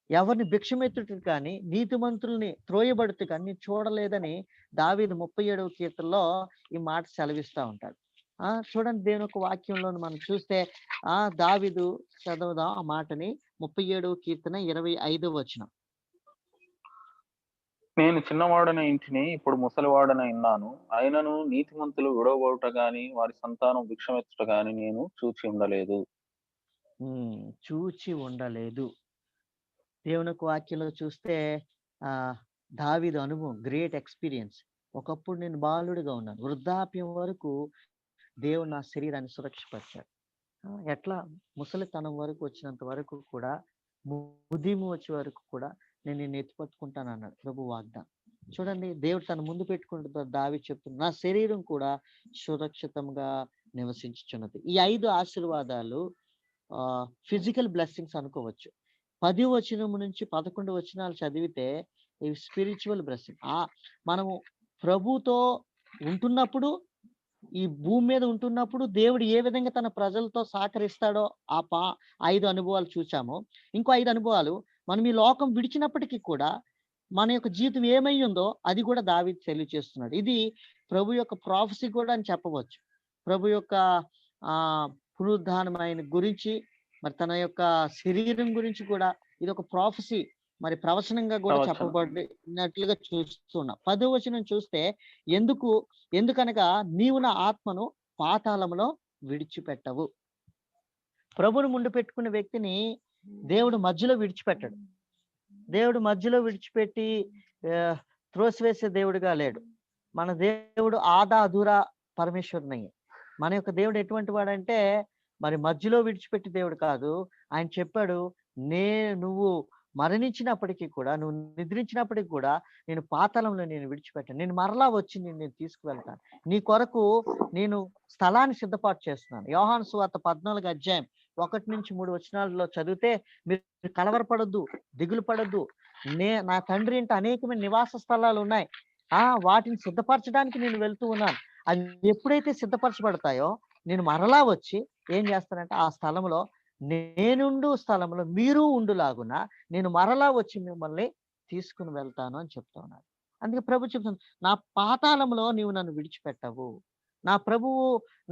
ఎవరిని భిక్షమెత్తుటకు కానీ, నీతిమంతుల్ని త్రోయబడుతూ కానీ చూడలేదని దావీదు 37వ కీర్తనలో ఈ మాట సెలవిస్తూ ఉంటాడు. చూడండి, దేవుని యొక్క వాక్యంలో మనం చూస్తే దావీదు చదువుదాం ఆ మాటని. 37వ కీర్తన 25వ వచనం. నేను చిన్నవాడన ఇంటిని ఇప్పుడు ముసలివాడన ఇన్నాను, అయినను నీతిమంతులు విడవబడుట గాని వారి సంతానం భిక్షమెత్తుట గాని నేను చూచి ఉండలేదు. చూచి ఉండలేదు. దేవుని యొక్క వాక్యంలో చూస్తే దావీదు అనుభవం, గ్రేట్ ఎక్స్పీరియన్స్. ఒకప్పుడు నేను బాలుడిగా ఉన్నాను, వృద్ధాప్యం వరకు దేవుడు నా శరీరాన్ని సురక్షపరిచాడు. ఎట్లా? ముసలితనం వరకు వచ్చినంత వరకు కూడా, ముదిము వచ్చే వరకు కూడా నేను నిన్ను ఎత్తిపట్టుకుంటాను అన్నాడు ప్రభు వాగ్దానం. చూడండి, దేవుడు తన ముందు పెట్టుకుంటున్న దావీదు చెప్తున్నా, నా శరీరం కూడా సురక్షితంగా నివసించుచున్నది. ఈ 5 ఆశీర్వాదాలు ఫిజికల్ బ్లెస్సింగ్స్ అనుకోవచ్చు. 10వ వచనం నుంచి 11 వచనాలు చదివితే ఇవి స్పిరిచువల్ బ్లెస్సింగ్. మనము ప్రభుతో ఉంటున్నప్పుడు, ఈ భూమి మీద ఉంటున్నప్పుడు దేవుడు ఏ విధంగా తన ప్రజలతో సహకరిస్తాడో 5 అనుభవాలు చూసాము. ఇంకో 5 అనుభవాలు మనం ఈ లోకం విడిచినప్పటికీ కూడా మన యొక్క జీవితం ఏమై ఉందో అది కూడా దావీదు తెలియజేస్తున్నాడు. ఇది ప్రభు యొక్క ప్రాఫెసీ కూడా అని చెప్పవచ్చు. ప్రభు యొక్క పునరుద్ధానం ఆయన గురించి, మరి తన యొక్క శరీరం గురించి కూడా ఇది ఒక ప్రాఫెసీ, మరి ప్రవచనంగా కూడా చెప్పబడినట్లుగా చూస్తున్నాం. 10వ వచనం చూస్తే, ఎందుకనగా నీవు నా ఆత్మను పాతాళంలో విడిచిపెట్టవు. ప్రభుని ముందు పెట్టుకున్న వ్యక్తిని దేవుడు మధ్యలో విడిచిపెట్టాడు. దేవుడు మధ్యలో విడిచిపెట్టి త్రోసివేసే దేవుడిగా లేడు. మన దేవుడు ఆదా అధూరా పరమేశ్వరునయ్య. మన యొక్క దేవుడు ఎటువంటి వాడంటే మరి మధ్యలో విడిచిపెట్టి దేవుడు కాదు. ఆయన చెప్పాడు, నువ్వు మరణించినప్పటికీ కూడా, నువ్వు నిద్రించినప్పటికీ కూడా నేను పాతాళంలో నేను విడిచిపెట్టాను. నేను మరలా వచ్చి నేను తీసుకువెళ్తాను. నీ కొరకు నేను స్థలాన్ని సిద్ధపాటు చేస్తున్నాను. యోహాను సువార్త 14వ అధ్యాయం 1-3 వచనాల్లో చదివితే, మీరు కలవరపడొద్దు, దిగులు పడొద్దు. నా తండ్రి ఇంట అనేకమైన నివాస స్థలాలు ఉన్నాయి. వాటిని సిద్ధపరచడానికి నేను వెళ్తూ ఉన్నాను. అవి ఎప్పుడైతే సిద్ధపరచబడతాయో నేను మరలా వచ్చి ఏం చేస్తానంటే ఆ స్థలంలో, నేనుండు స్థలంలో మీరు ఉండులాగున నేను మరలా వచ్చి మిమ్మల్ని తీసుకుని వెళ్తాను అని చెప్తా ఉన్నాడు. అందుకే ప్రభు చెప్తాను, నా పాతాళంలో నీవు నన్ను విడిచిపెట్టవు. నా ప్రభువు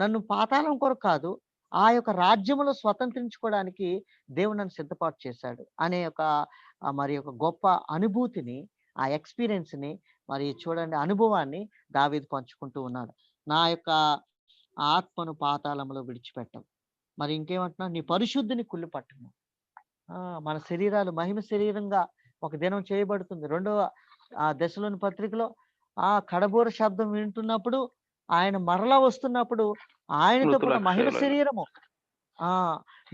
నన్ను పాతాళం కొరకు కాదు, ఆ యొక్క రాజ్యములో స్వతంత్రించుకోవడానికి దేవుడు నన్ను సిద్ధపాటు చేశాడు అనే ఒక మరి ఒక గొప్ప అనుభూతిని, ఆ ఎక్స్పీరియన్స్ ని, మరి చూడండి అనుభవాన్ని దావీదు పంచుకుంటూ ఉన్నాడు. నా యొక్క ఆత్మను పాతాళంలో విడిచిపెట్టవు. మరి ఇంకేమంటున్నాడు, నీ పరిశుద్ధిని కుళ్ళిపట్టును. మన శరీరాలు మహిమ శరీరంగా ఒక దినం చేయబడుతుంది. రెండవ దశలోని పత్రికలో కడబోర శబ్దం వింటున్నప్పుడు, ఆయన మరలా వస్తున్నప్పుడు ఆయనతో కూడా మహిమ శరీరము,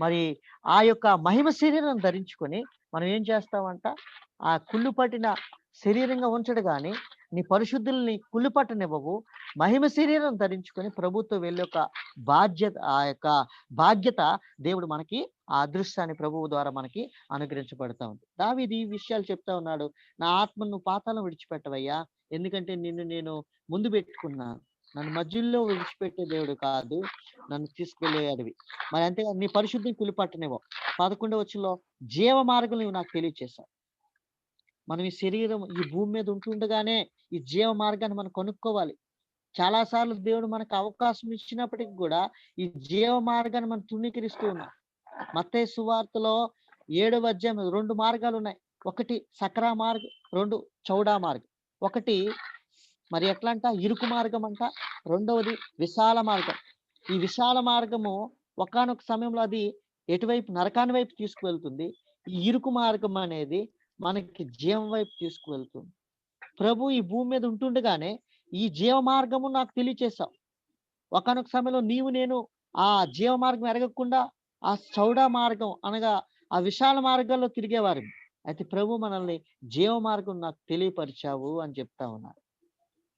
మరి ఆ యొక్క మహిమ శరీరం ధరించుకొని మనం ఏం చేస్తామంట, ఆ కుళ్ళు పట్టిన శరీరంగా ఉంచడు గాని నీ పరిశుద్ధుల్ని కుళ్ళు పట్టనివ్వవు. మహిమ శరీరం ధరించుకొని ప్రభుత్వ వెళ్ళే ఒక బాధ్యత, ఆ యొక్క బాధ్యత దేవుడు మనకి ఆ అదృష్టాన్ని ప్రభువు ద్వారా మనకి అనుగ్రహించబడతా ఉంది. దావీదు ఈ విషయాలు చెప్తా ఉన్నాడు. నా ఆత్మను పాతాళం విడిచిపెట్టవయ్యా, ఎందుకంటే నిన్ను నేను ముందు పెట్టుకున్నాను. నన్ను మధ్యలో విడిచిపెట్టే దేవుడు కాదు, నన్ను తీసుకెళ్ళేవాడివి. మరి అంతేగా నీ పరిశుద్ధిని కులిపట్టనివ్వవు. 11వ వచనంలో జీవ మార్గం నువ్వు నాకు తెలియచేశావు. మనం ఈ శరీరం ఈ భూమి మీద ఉంటుండగానే ఈ జీవ మార్గాన్ని మనం కొనుక్కోవాలి. చాలా సార్లు దేవుడు మనకు అవకాశం ఇచ్చినప్పటికి కూడా ఈ జీవ మార్గాన్ని మనం తృణీకరిస్తూ ఉన్నాం. మత్తయి సువార్తలో 7వ అధ్యాయం 2 మార్గాలు ఉన్నాయి. ఒకటి సక్రా మార్గం, 2 చౌడా మార్గం. ఒకటి మరి ఎట్లా అంట, ఇరుకు మార్గం అంట, రెండవది విశాల మార్గం. ఈ విశాల మార్గము ఒకానొక సమయంలో అది ఎటువైపు, నరకాని వైపు తీసుకువెళ్తుంది. ఈ ఇరుకు మార్గం అనేది మనకి జీవం వైపు తీసుకువెళ్తుంది. ప్రభు ఈ భూమి మీద ఉంటుండగానే ఈ జీవ మార్గము నాకు తెలియచేశావు. ఒకానొక సమయంలో నీవు నేను ఆ జీవ మార్గం ఎరగకుండా ఆ చౌడా మార్గం అనగా ఆ విశాల మార్గాల్లో తిరిగేవారు. అయితే ప్రభు మనల్ని జీవ మార్గం నాకు తెలియపరిచావు అని చెప్తా ఉన్నారు.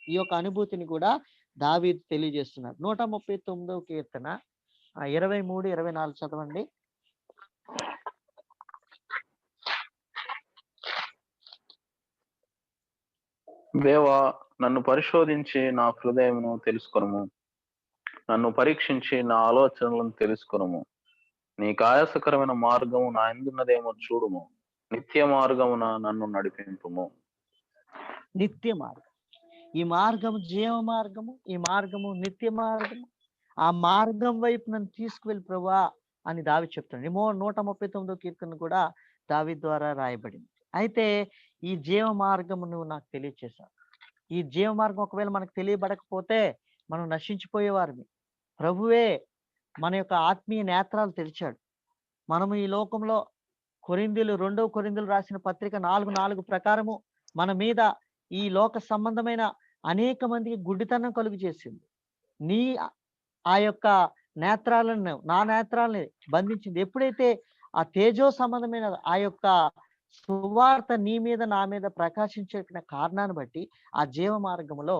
ఈ యొక్క అనుభూతిని కూడా దావీదు తెలియజేస్తున్నారు. 139వ కీర్తన 23, 24 చదవండి. దేవా, నన్ను పరిశోధించి నా హృదయమును తెలుసుకొనుము. నన్ను పరీక్షించి నా ఆలోచనలను తెలుసుకొనుము. నీకు ఆయాసకరమైన మార్గము నా ఎందున్నదేమో చూడుము. నిత్య మార్గమున నన్ను నడిపింపుము. నిత్య మార్గం, ఈ మార్గము జీవ మార్గము, ఈ మార్గము నిత్య మార్గము. ఆ మార్గం వైపు నన్ను తీసుకువెళ్ళి ప్రభా అని దావీదు చెప్తాడు. 139వ కీర్తన కూడా దావీదు ద్వారా రాయబడింది. అయితే ఈ జీవ మార్గము నువ్వు నాకు తెలియచేశావు. ఈ జీవ మార్గం ఒకవేళ మనకు తెలియబడకపోతే మనం నశించిపోయేవారిని. ప్రభువే మన యొక్క ఆత్మీయ నేత్రాలు తెరిచాడు. మనము ఈ లోకంలో 2వ కొరింథీయులు రాసిన పత్రిక 4:4 ప్రకారము మన మీద ఈ లోక సంబంధమైన అనేక మందికి గుడ్డితనం కలుగు చేసింది. నీ ఆ యొక్క నేత్రాలను, నా నేత్రాలని బంధించింది. ఎప్పుడైతే ఆ తేజో సంబంధమైన ఆ యొక్క సువార్త నీ మీద నా మీద ప్రకాశించిన కారణాన్ని బట్టి ఆ జీవ మార్గంలో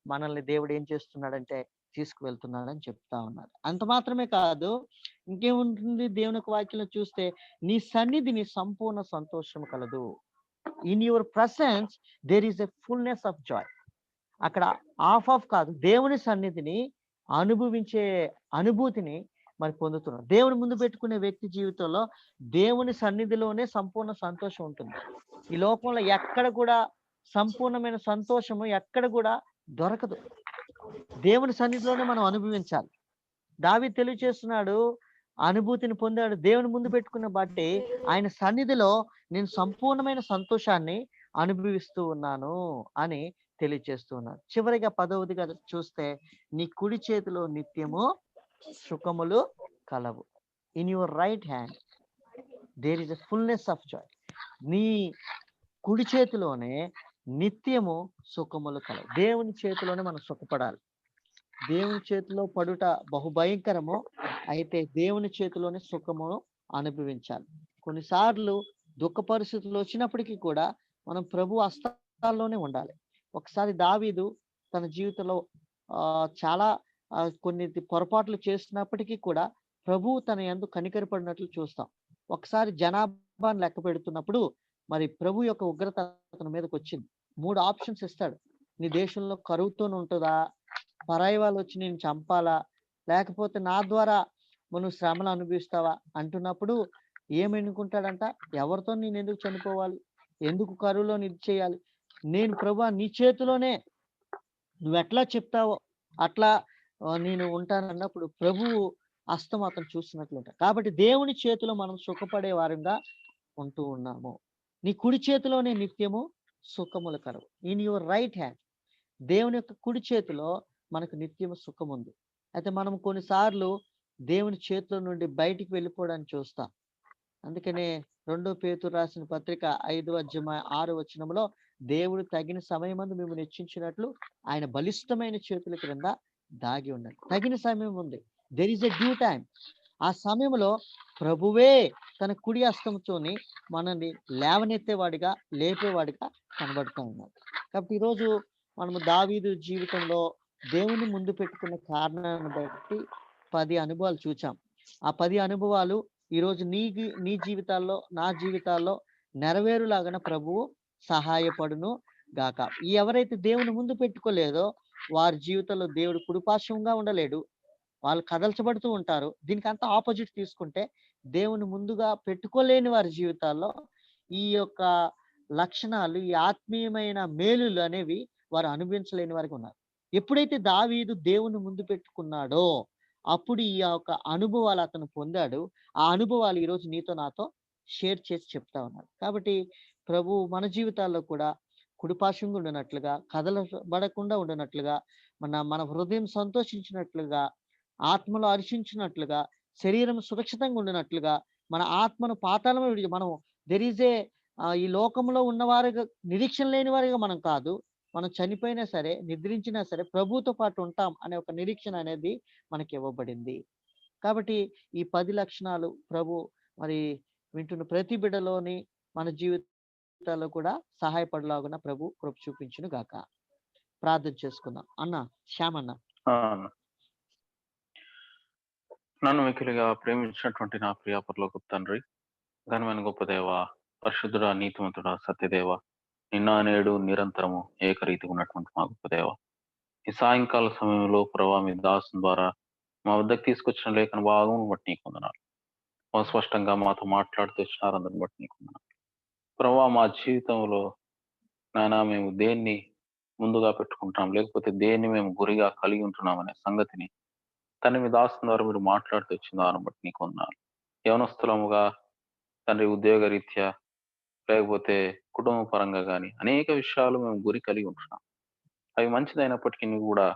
మనల్ని దేవుడు ఏం చేస్తున్నాడంటే తీసుకువెళ్తున్నాడని చెప్తా ఉన్నారు. అంత మాత్రమే కాదు, ఇంకేముంటుంది దేవుని యొక్క వాక్యంలో చూస్తే, నీ సన్నిధిని సంపూర్ణ సంతోషం కలదు. In your presence there is a fullness of joy. అక్కడ ఆఫ్ కాదు, దేవుని సన్నిధిని అనుభవించే అనుభూతిని మరి పొందుతున్నాం. దేవుని ముందు పెట్టుకునే వ్యక్తి జీవితంలో దేవుని సన్నిధిలోనే సంపూర్ణ సంతోషం ఉంటుంది. ఈ లోకంలో ఎక్కడ కూడా సంపూర్ణమైన సంతోషము ఎక్కడ కూడా దొరకదు. దేవుని సన్నిధిలోనే మనం అనుభవించాలి. దావీదు తెలియచేస్తున్నాడు, అనుభూతిని పొందాడు. దేవుని ముందు పెట్టుకున్న బట్టి ఆయన సన్నిధిలో నేను సంపూర్ణమైన సంతోషాన్ని అనుభవిస్తూ ఉన్నాను అని తెలియచేస్తూ ఉన్నాడు. చివరిగా 10వదిగా చూస్తే, నీ కుడి చేతిలో నిత్యము సుఖములు కలవు. In your right hand there is a fullness of joy. నీ కుడి చేతిలోనే నిత్యము సుఖములు కలవు. దేవుని చేతిలోనే మనం సుఖపడాలి. దేవుని చేతిలో పడుట బహుభయంకరము. అయితే దేవుని చేతిలోనే సుఖమును అనుభవించాలి. కొన్నిసార్లు దుఃఖ పరిస్థితులు వచ్చినప్పటికీ కూడా మనం ప్రభు హస్తాల్లోనే ఉండాలి. ఒకసారి దావీదు తన జీవితంలో చాలా కొన్ని పొరపాట్లు చేసినప్పటికీ కూడా ప్రభువు తన యందు కనికరపడినట్లు చూస్తాం. ఒకసారి జనాభాను లెక్క పెడుతున్నప్పుడు మరి ప్రభు యొక్క ఉగ్రత అతని మీదకి వచ్చింది. 3 ఆప్షన్స్ ఇస్తాడు. నీ దేశంలో కరువుతోనే ఉంటుందా, పరాయి వాళ్ళు వచ్చి నేను చంపాలా, లేకపోతే నా ద్వారా నువ్వు శ్రమలు అనుభవిస్తావా అంటున్నప్పుడు ఏమనుకుంటాడంట, ఎవరితో నేను ఎందుకు చనిపోవాలి, ఎందుకు కరువులో ఇది చేయాలి, నేను ప్రభు నీ చేతిలోనే నువ్వు ఎట్లా చెప్తావో అట్లా నేను ఉంటానన్నప్పుడు ప్రభువు హస్తం అతను చూస్తున్నట్లు ఉంటాడు. కాబట్టి దేవుని చేతిలో మనం సుఖపడే వారంగా ఉంటూ ఉన్నాము. నీ కుడి చేతిలోనే నిత్యము సుఖముల కరువు. ఇన్ యువర్ రైట్ హ్యాండ్, దేవుని యొక్క కుడి చేతిలో మనకు నిత్యము సుఖం ఉంది. అయితే మనం కొన్నిసార్లు దేవుని చేతిలో నుండి బయటికి వెళ్ళిపోవడానికి చూస్తాం. అందుకనే 2 పేతురు రాసిన పత్రిక 5వ అధ్యాయం 6వ వచనంలో దేవుడు తగిన సమయమందు మిమ్మల్ని హెచ్చించినట్లు ఆయన బలిష్టమైన చేతుల క్రింద దాగి ఉండండి. తగిన సమయం ఉంది. There is a due time. ఆ సమయంలో ప్రభువే తన కుడి హస్తంతోని మనల్ని లేవనెత్తేవాడిగా లేపేవాడిగా కనబడుతూ ఉన్నాడు. కాబట్టి ఈరోజు మనము దావీదు జీవితంలో దేవుని ముందు పెట్టుకున్న కారణాన్ని బట్టి 10 అనుభవాలు చూచాం. ఆ 10 అనుభవాలు ఈరోజు నీ జీవితాల్లో నా జీవితాల్లో నెరవేరులాగా ప్రభువు సహాయపడును గాక. ఎవరైతే దేవుని ముందు పెట్టుకోలేదో వారి జీవితంలో దేవుడు కుడిపార్శ్వంగా ఉండలేడు, వాళ్ళు కదల్చబడుతూ ఉంటారు. దీనికి అంతా ఆపోజిట్ తీసుకుంటే దేవుని ముందుగా పెట్టుకోలేని వారి జీవితాల్లో ఈ యొక్క లక్షణాలు, ఈ ఆత్మీయమైన మేలులు అనేవి వారు అనుభవించలేని వారికి ఉన్నారు. ఎప్పుడైతే దావీదు దేవుని ముందు పెట్టుకున్నాడో అప్పుడు ఈ యొక్క అనుభవాలు అతను పొందాడు. ఆ అనుభవాలు ఈరోజు నీతో నాతో షేర్ చేసి చెప్తా ఉన్నాడు. కాబట్టి ప్రభు మన జీవితాల్లో కూడా కుడిపార్శ్వంగా ఉండనట్లుగా, కదలబడకుండా ఉండనట్లుగా, మన హృదయం సంతోషించినట్లుగా, ఆత్మలో హర్షించినట్లుగా, శరీరం సురక్షితంగా ఉండినట్లుగా, మన ఆత్మను పాతాళంలో మనం ఈ లోకంలో ఉన్నవారుగా, నిరీక్షణ లేని వారిగా మనం కాదు. మనం చనిపోయినా సరే, నిద్రించినా సరే ప్రభుతో పాటు ఉంటాం అనే ఒక నిరీక్షణ అనేది మనకి ఇవ్వబడింది. కాబట్టి ఈ 10 లక్షణాలు ప్రభు మరి వింటున్న ప్రతి బిడ్డలోని మన జీవితాల్లో కూడా సహాయపడలాగున ప్రభు కృప చూపించును గాక. ప్రార్థన చేసుకుందాం. అన్న శ్యామన్న. నన్ను మిక్కిలిగా ప్రేమించినటువంటి నా ప్రియ పరలోకపు తండ్రి, ఘనమైన గొప్ప దేవ, పరిశుద్ధుడా, నీతిమంతుడా, సత్యదేవ, నిన్న నేడు నిరంతరము ఏకరీతిగా ఉన్నటువంటి మా గొప్ప దేవ, ఈ సాయంకాల సమయంలో ప్రభావ మీ దాసుని ద్వారా మా వద్దకు తీసుకొచ్చిన లేఖన భాగం బట్టి నీకు వందనాలు. స్పష్టంగా మాతో మాట్లాడుతూ వచ్చినారు, అందరిని బట్టి నీకు వందనాలు. ప్రభావ మా జీవితంలో నాయన మేము దేన్ని ముందుగా పెట్టుకుంటాం, లేకపోతే దేన్ని మేము గురిగా కలిగి ఉంటున్నాం అనే సంగతిని తండ్రి మీ దాసుని ద్వారా మీరు మాట్లాడుతూ వచ్చిన దాన్ని బట్టి నీకు వందనాలు. యవనస్థలముగా తండ్రి ఉద్యోగ రీత్యా లేకపోతే కుటుంబ పరంగా కానీ అనేక విషయాలు మేము గురి కలిగి ఉంటున్నాం. అవి మంచిదైనప్పటికీ కూడా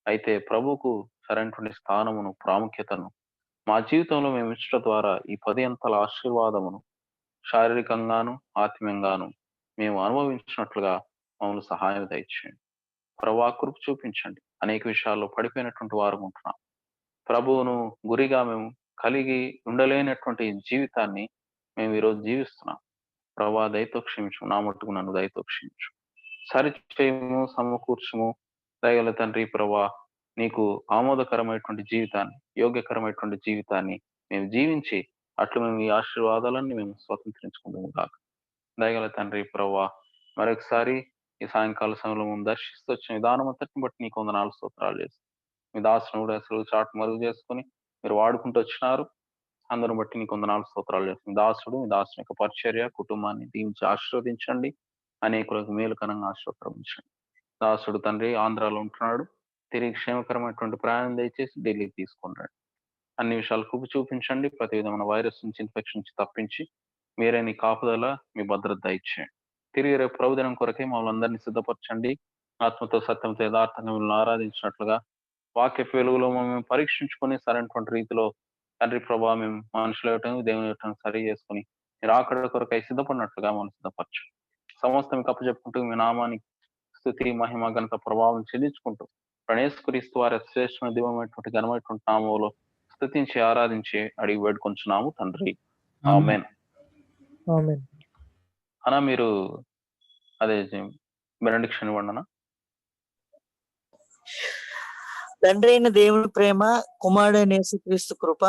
అయితే ప్రభువుకు సరైనటువంటి స్థానమును, ప్రాముఖ్యతను మా జీవితంలో మేము ఇచ్చడం ద్వారా ఈ 10 అంతల ఆశీర్వాదమును శారీరకంగాను ఆత్మీయంగాను మేము అనుభవించినట్లుగా మమ్మల్ని సహాయం దయచేయండి. ప్రభా కృప చూపించండి. అనేక విషయాల్లో పడిపోయినటువంటి వారు ఉంటున్నాం. ప్రభువును గురిగా మేము కలిగి ఉండలేనటువంటి జీవితాన్ని మేము ఈరోజు జీవిస్తున్నాం. ప్రభా దయతో క్షమించు, నా మట్టుకు నన్ను దయతో క్షమించు, సరిచేయము, సమకూర్చము. దయగల తండ్రి ప్రభా, నీకు ఆమోదకరమైనటువంటి జీవితాన్ని, యోగ్యకరమైనటువంటి జీవితాన్ని మేము జీవించి అట్లు మేము ఈ ఆశీర్వాదాలన్నీ మేము స్వతంత్రించుకుందాము కాక. దయగల తండ్రి ప్రభా, మరొకసారి ఈ సాయంకాల సమయంలో మేము దర్శిస్తూ వచ్చిన విధానం అంతటిని బట్టి నీకు 4 స్తోత్రాలు చేస్తాం. మీ దాసును కూడా అసలు చాటు మరుగు చేసుకుని మీరు వాడుకుంటూ వచ్చినారు. అందరిని బట్టి నీకు 4 స్తోత్రాలు చేస్తాం. మీ దాసుని యొక్క పరిచర్య, కుటుంబాన్ని దీవించి ఆశీర్వదించండి. అనేకులకు మేలుకరంగా ఆశీర్వదించండి. దాసుడు తండ్రి ఆంధ్రాలో ఉంటున్నాడు, తిరిగి క్షేమకరమైనటువంటి ప్రయాణం దయచేసి ఢిల్లీకి తీసుకుంటాడు. అన్ని విషయాలు కృప చూపించండి. ప్రతి విధమైన వైరస్ నుంచి, ఇన్ఫెక్షన్ నుంచి తప్పించి మీరే నీ కాపుదల, మీ భద్రత ఇచ్చేయండి. తిరిగి రేపు ప్రభుదినం కొరకే మమ్మల్ని అందరినీ సిద్ధపరచండి. ఆత్మతో సత్యంతో యథార్థంగా మిమ్మల్ని ఆరాధించినట్లుగా వాక్య వెలుగులో మేము పరీక్షించుకొని సరైనటువంటి రీతిలో తండ్రి ప్రభావ మేము మనుషులు ఇవ్వటం, దేవుని ఇవ్వటం సరి చేసుకుని మీరు ఆకడ కొరకై సిద్ధపడినట్లుగా మనం సిద్ధపరచండి. సమస్తం అప్పచెప్పుకుంటూ మీ నామానికి స్తుతి, మహిమ, ఘనత, ప్రభావం చెల్లించుకుంటూ ప్రణేశ్వరిస్తూ వారి శ్రేష్టమైన దివ్యమైనటువంటి ఘనమైనటువంటి నామంలో స్తుతించి ఆరాధించి అడిగి వేడుకొంచున్నాము తండ్రి. ఆమేన్. అన్నా మీరు అదే బెనడిక్షన్ ఇవ్వండి అన్న. తండ్రి అయిన దేవుని ప్రేమ, కుమారుడైన యేసుక్రీస్తు కృప,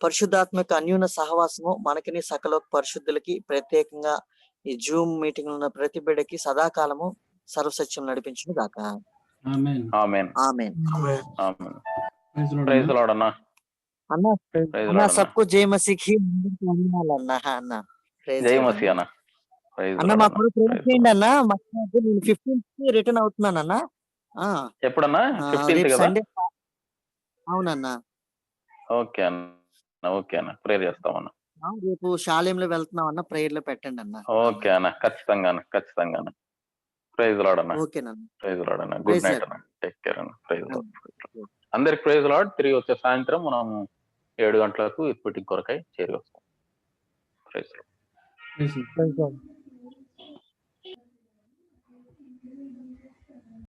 పరిశుద్ధాత్మక అన్యూన సహవాసము మనకిని సకల పరిశుద్ధులకి ప్రత్యేకంగా ఈ జూమ్ మీటింగ్ ఉన్న ప్రతి బిడ్డకి సదాకాలము సర్వసత్యం నడిపించును గాక. ఆమేన్. ఆమేన్. ఆమేన్. ఆమేన్. ప్రైజ్ లార్డ్ ప్రైజ్ అన్న. లార్డ్ అన్న. అన్న ప్రైజ్ అన్న లార్డ్ అన్న. సబ్కు జై మసీకి అన్న అన్న ప్రైజ్ జై లార్డ్ మసీ అన్న. అన్న. ప్రైజ్ అన్న లార్డ్ మా అన్న. కొరకు ప్రేయర్ ప్రైజ్ చేయండి లార్డ్. అన్న. నేను 15th కి రిటర్న్ అవుతున్నాను అన్న. ఎప్పుడన్నా? 15th రేపు కదా? సండే. అవునన్నా. ఓకే అన్న. ఓకే అన్న. ప్రేయర్ చేస్తామన్న. రేపు శాలేంలో వెళ్తున్నాం అన్న. ప్రేయర్ లో పెట్టండి అన్న. ఓకే అన్న. ఖచ్చితంగా అన్న. ఖచ్చితంగా అన్న. ప్రైజ్ లార్డ్ అన్న. ఓకేనన్న. ప్రైజ్ లార్డ్ అన్న. Good praise night Lord. అన్న. టేక్ కేర్ అన్న. Praise Lord. అందరికి ప్రైజ్ లార్డ్. తిరిగి వచ్చే సాయంత్రం మనం 7 గంటలకు ఇప్పటి కొరకై చేరి వస్తాం. Praise Lord. Praise Lord. Praise lord.